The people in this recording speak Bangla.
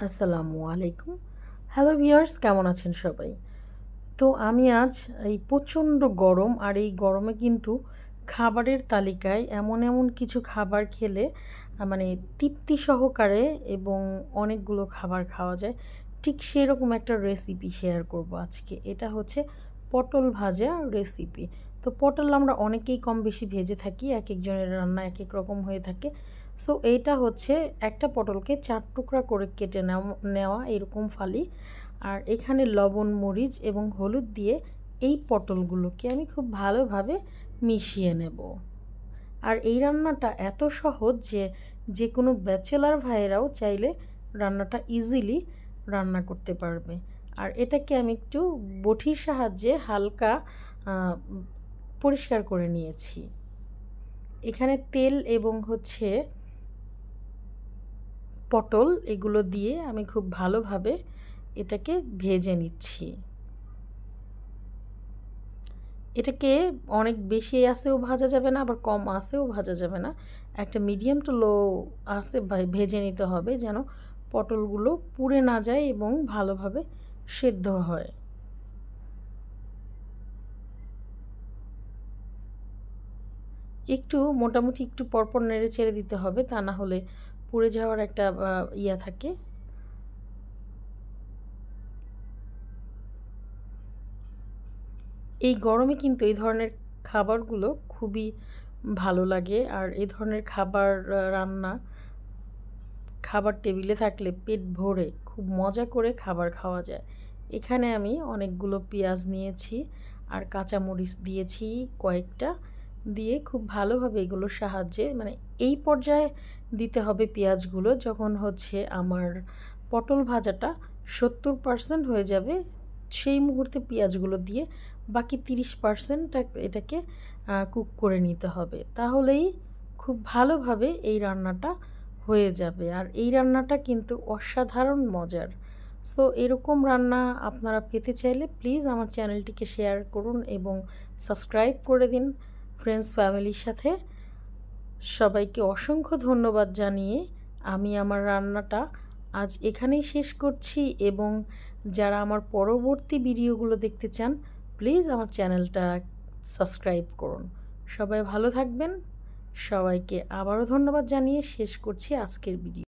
আসসালামু আলাইকুম। হ্যালো ভিউয়ার্স, কেমন আছেন সবাই? তো আমি আজ এই প্রচণ্ড গরম, আর এই গরমে কিন্তু খাবারের তালিকায় এমন এমন কিছু খাবার খেলে মানে তৃপ্তি সহকারে এবং অনেকগুলো খাবার খাওয়া যায়, ঠিক সেরকম একটা রেসিপি শেয়ার করব আজকে। এটা হচ্ছে পটল ভাজা রেসিপি। তো পটল আমরা অনেকেই কম বেশি ভেজে থাকি, এক একজনের রান্না এক এক রকম হয়ে থাকে। সো এইটা হচ্ছে একটা পটলকে 4 টুকরা করে কেটে নেওয়া এরকম ফালি, আর এখানে লবণ, মরিচ এবং হলুদ দিয়ে এই পটলগুলোকে আমি খুব ভালোভাবে মিশিয়ে নেব। আর এই রান্নাটা এত সহজ যে যে কোনো ব্যাচেলার ভাইয়েরাও চাইলে রান্নাটা ইজিলি রান্না করতে পারবে। আর এটাকে আমি একটু বটির সাহায্যে হালকা পরিষ্কার করে নিয়েছি। এখানে তেল এবং পটল এগুলো দিয়ে আমি খুব ভালোভাবে এটাকে ভেজে নিচ্ছি। এটাকে অনেক বেশি আঁচেও ভাজা যাবে না, আবার কম আঁচেও ভাজা যাবে না। একটা মিডিয়াম টু লো আঁচে ভেজে নিতে হবে, যেন পটলগুলো পুড়ে না যায় এবং ভালোভাবে সেদ্ধ হয়। একটু মোটামুটি একটু পরপর নেড়ে চেড়ে দিতে হবে, তা না হলে পুড়ে যাওয়ার একটা ইয়া থাকে। এই গরমে কিন্তু এই ধরনের খাবারগুলো খুবই ভালো লাগে, আর এই ধরনের খাবার টেবিলে থাকলে পেট ভরে খুব মজা করে খাবার খাওয়া যায়। এখানে আমি অনেকগুলো পেঁয়াজ নিয়েছি আর কাঁচামরিচ দিয়েছি কয়েকটা, দিয়ে খুব ভালোভাবে এগুলোর সাহায্যে এই পর্যায়ে দিতে হবে পেঁয়াজগুলো, যখন আমার পটল ভাজাটা 70% হয়ে যাবে, সেই মুহূর্তে পেঁয়াজগুলো দিয়ে বাকি 30% এটাকে কুক করে নিতে হবে। তাহলেই খুব ভালোভাবে এই রান্নাটা হয়ে যাবে। আর এই রান্নাটা কিন্তু অসাধারণ মজার। সো এরকম রান্না আপনারা পেতে চাইলে প্লিজ আমার চ্যানেলটিকে শেয়ার করুন এবং সাবস্ক্রাইব করে দিন ফ্রেন্ডস ফ্যামিলির সাথে। সবাইকে অসংখ্য ধন্যবাদ জানিয়ে আমি আমার রান্নাটা আজ এখানেই শেষ করছি, এবং যারা আমার পরবর্তী ভিডিওগুলো দেখতে চান প্লিজ আমার চ্যানেলটা সাবস্ক্রাইব করুন। সবাই ভালো থাকবেন। সবাইকে আবারও ধন্যবাদ জানিয়ে শেষ করছি আজকের ভিডিও।